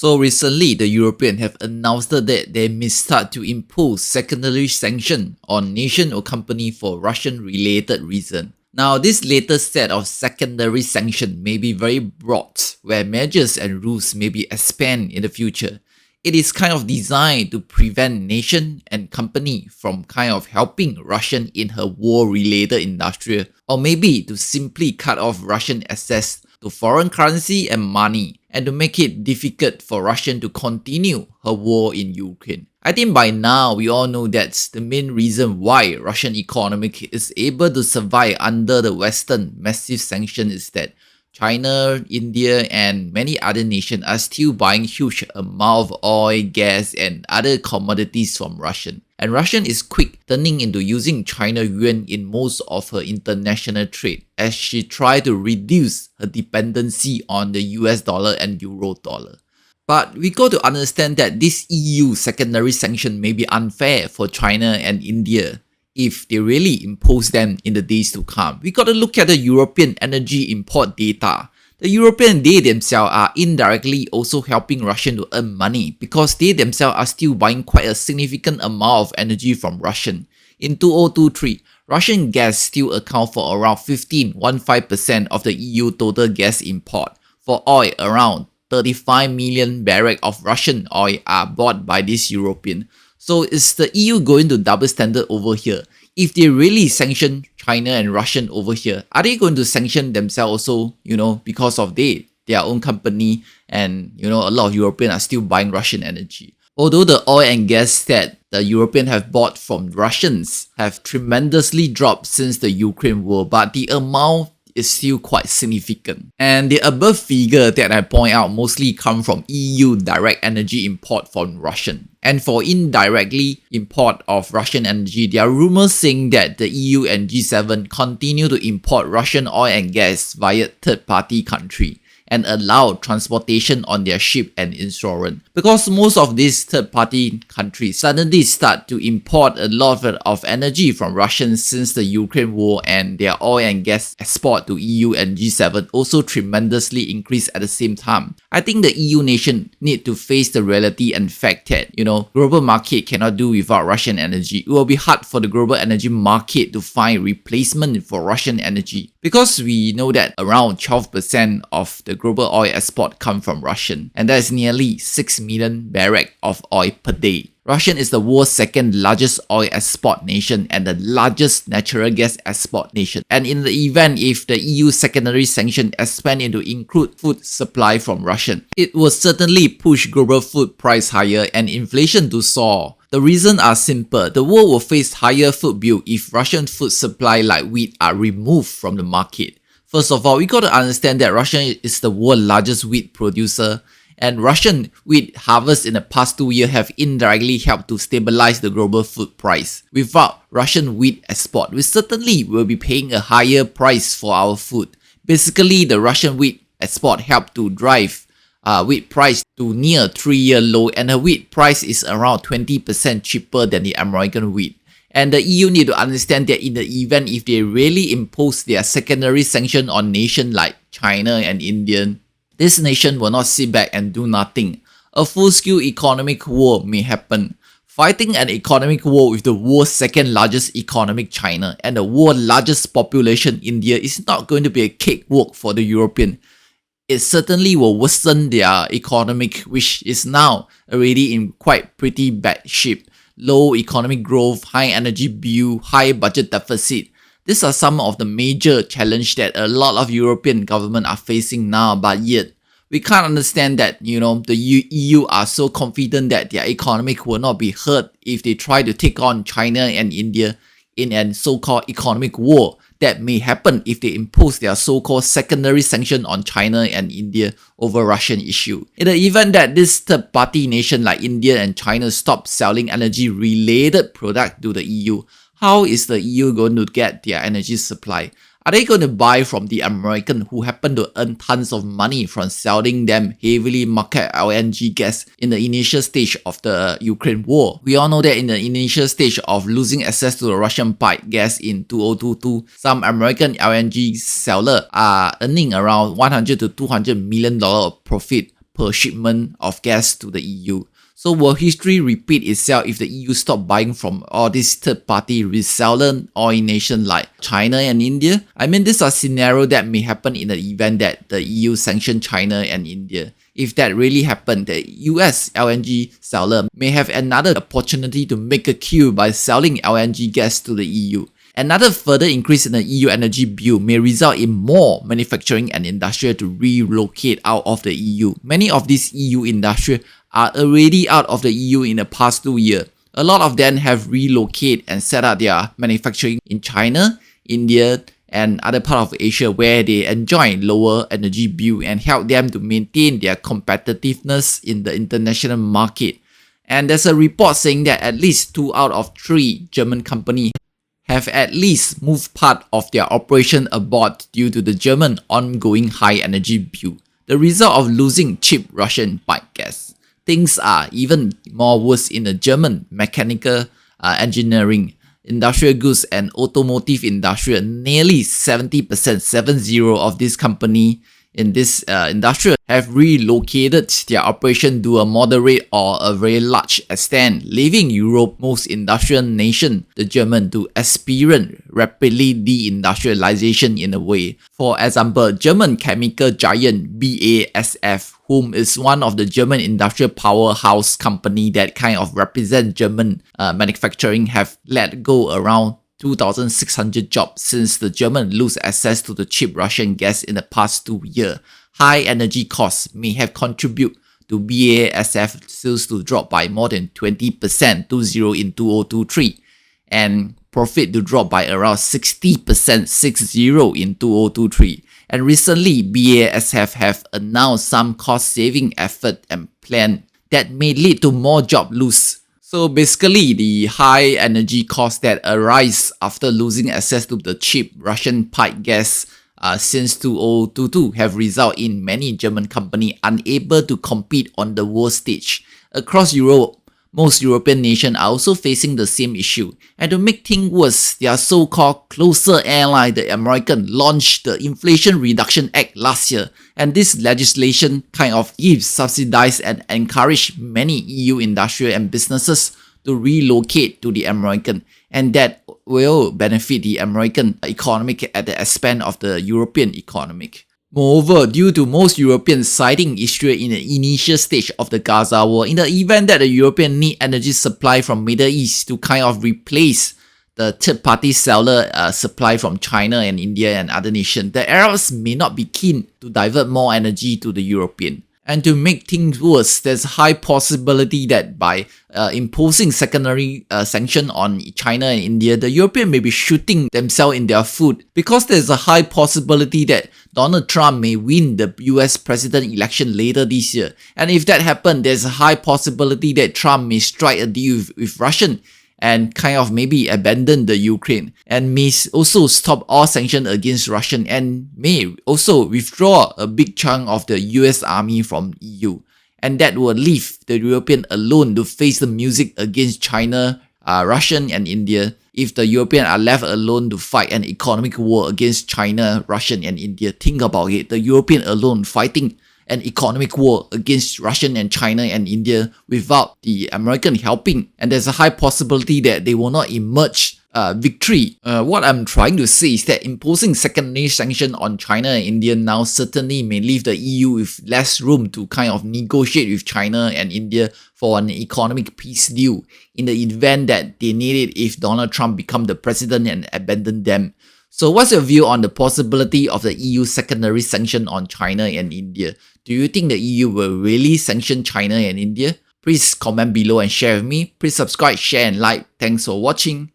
So recently, the Europeans have announced that they may start to impose secondary sanction on nation or company for Russian-related reason. Now, this latest set of secondary sanction may be very broad, where measures and rules may be expanded in the future. It is kind of designed to prevent nation and company from kind of helping Russia in her war-related industry, or maybe to simply cut off Russian access to foreign currency and money, and to make it difficult for Russia to continue her war in Ukraine. I think by now we all know that's the main reason why Russian economy is able to survive under the Western massive sanctions is that China, India, and many other nations are still buying huge amount of oil, gas, and other commodities from Russia. And Russia is quick turning into using China yuan in most of her international trade as she tries to reduce her dependency on the US dollar and Euro dollar. But we got to understand that this EU secondary sanction may be unfair for China and India if they really impose them in the days to come. We got to look at the European energy import data. The European, they themselves are indirectly also helping Russia to earn money because they themselves are still buying quite a significant amount of energy from Russia. In 2023, Russian gas still account for around 15% of the EU total gas import. For oil, around 35 million barrels of Russian oil are bought by this European. So is the EU going to double standard over here? If they really sanction China and Russia over here, are they going to sanction themselves also, because of their own company and, a lot of Europeans are still buying Russian energy? Although the oil and gas that the Europeans have bought from Russians have tremendously dropped since the Ukraine war, but the amount is still quite significant. And the above figure that I point out mostly come from EU direct energy import from Russia. And for indirectly import of Russian energy, there are rumors saying that the EU and G7 continue to import Russian oil and gas via third-party country and allow transportation on their ship and insurance. Because most of these third-party countries suddenly start to import a lot of energy from Russia since the Ukraine war, and their oil and gas export to EU and G7 also tremendously increased at the same time. I think the EU nation need to face the reality and fact that, global market cannot do without Russian energy. It will be hard for the global energy market to find replacement for Russian energy, because we know that around 12% of the global oil export come from Russia, and that is nearly 6 million barrels of oil per day. Russia is the world's second largest oil export nation and the largest natural gas export nation. And in the event if the EU secondary sanction expand into include food supply from Russia, it will certainly push global food price higher and inflation to soar. The reasons are simple. The world will face higher food bill if Russian food supply like wheat are removed from the market. First of all, we got to understand that Russia is the world's largest wheat producer, and Russian wheat harvests in the past 2 years have indirectly helped to stabilize the global food price. Without Russian wheat export, we certainly will be paying a higher price for our food. Basically, the Russian wheat export helped to drive wheat price to near 3-year low, and the wheat price is around 20% cheaper than the American wheat. And the EU need to understand that in the event if they really impose their secondary sanction on nations like China and India, this nation will not sit back and do nothing. A full-scale economic war may happen. Fighting an economic war with the world's second largest economic China and the world's largest population India is not going to be a cakewalk for the European. It certainly will worsen their economic, which is now already in quite pretty bad shape. Low economic growth, high energy bill, high budget deficit. These are some of the major challenges that a lot of European governments are facing now, but yet we can't understand that, the EU are so confident that their economic will not be hurt if they try to take on China and India in a so-called economic war that may happen if they impose their so-called secondary sanction on China and India over Russian issue. In the event that this third-party nation like India and China stop selling energy-related products to the EU, how is the EU going to get their energy supply? Are they going to buy from the American who happen to earn tons of money from selling them heavily marketed LNG gas in the initial stage of the Ukraine war? We all know that in the initial stage of losing access to the Russian pipe gas in 2022, some American LNG sellers are earning around $100 to $200 million of profit per shipment of gas to the EU. So will history repeat itself if the EU stop buying from all these third-party reseller oil nations like China and India? I mean, this is a scenario that may happen in the event that the EU sanction China and India. If that really happened, the US LNG seller may have another opportunity to make a queue by selling LNG gas to the EU. Another further increase in the EU energy bill may result in more manufacturing and industrial to relocate out of the EU. Many of these EU industrial are already out of the EU in the past 2 years. A lot of them have relocated and set up their manufacturing in China, India, and other parts of Asia where they enjoy lower energy bill and help them to maintain their competitiveness in the international market. And there's a report saying that at least 2 out of 3 German companies have at least moved part of their operation abroad due to the German ongoing high energy bill, the result of losing cheap Russian pipe gas. Things are even more worse in the German mechanical engineering, industrial goods and automotive industry. Nearly 70% of this company in this industrial have relocated their operation to a moderate or a very large extent, leaving Europe's most industrial nation, the German, to experience rapidly deindustrialization in a way. For example, German chemical giant BASF, whom is one of the German industrial powerhouse company that kind of represent German manufacturing, have let go around 2,600 jobs since the Germans lose access to the cheap Russian gas in the past 2 years. High energy costs may have contributed to BASF sales to drop by more than 20% in 2023 and profit to drop by around 60% in 2023. And recently, BASF have announced some cost-saving effort and plan that may lead to more job loss. So basically, the high energy costs that arise after losing access to the cheap Russian pipe gas since 2022 have resulted in many German companies unable to compete on the world stage. Across Europe, most European nations are also facing the same issue. And to make things worse, their so-called closer ally, the American, launched the Inflation Reduction Act last year. And this legislation kind of gives, subsidize and encourage many EU industrial and businesses to relocate to the American. And that will benefit the American economic at the expense of the European economic. Moreover, due to most Europeans citing Israel in the initial stage of the Gaza war, in the event that the Europeans need energy supply from Middle East to kind of replace the third-party seller supply from China and India and other nations, the Arabs may not be keen to divert more energy to the European. And to make things worse, there's a high possibility that by imposing secondary sanction on China and India, the Europeans may be shooting themselves in their foot, because there's a high possibility that Donald Trump may win the US president election later this year. And if that happens, there's a high possibility that Trump may strike a deal with Russia and kind of maybe abandon the Ukraine, and may also stop all sanctions against Russia, and may also withdraw a big chunk of the US army from EU. And that will leave the European alone to face the music against China, Russia and India. If the Europeans are left alone to fight an economic war against China, Russia and India, think about it. The European alone fighting an economic war against Russia and China and India without the American helping, and there's a high possibility that they will not emerge victory. What I'm trying to say is that imposing secondary sanction on China and India now certainly may leave the EU with less room to kind of negotiate with China and India for an economic peace deal in the event that they need it if Donald Trump becomes the president and abandon them. So what's your view on the possibility of the EU secondary sanction on China and India? Do you think the EU will really sanction China and India? Please comment below and share with me. Please subscribe, share and like. Thanks for watching.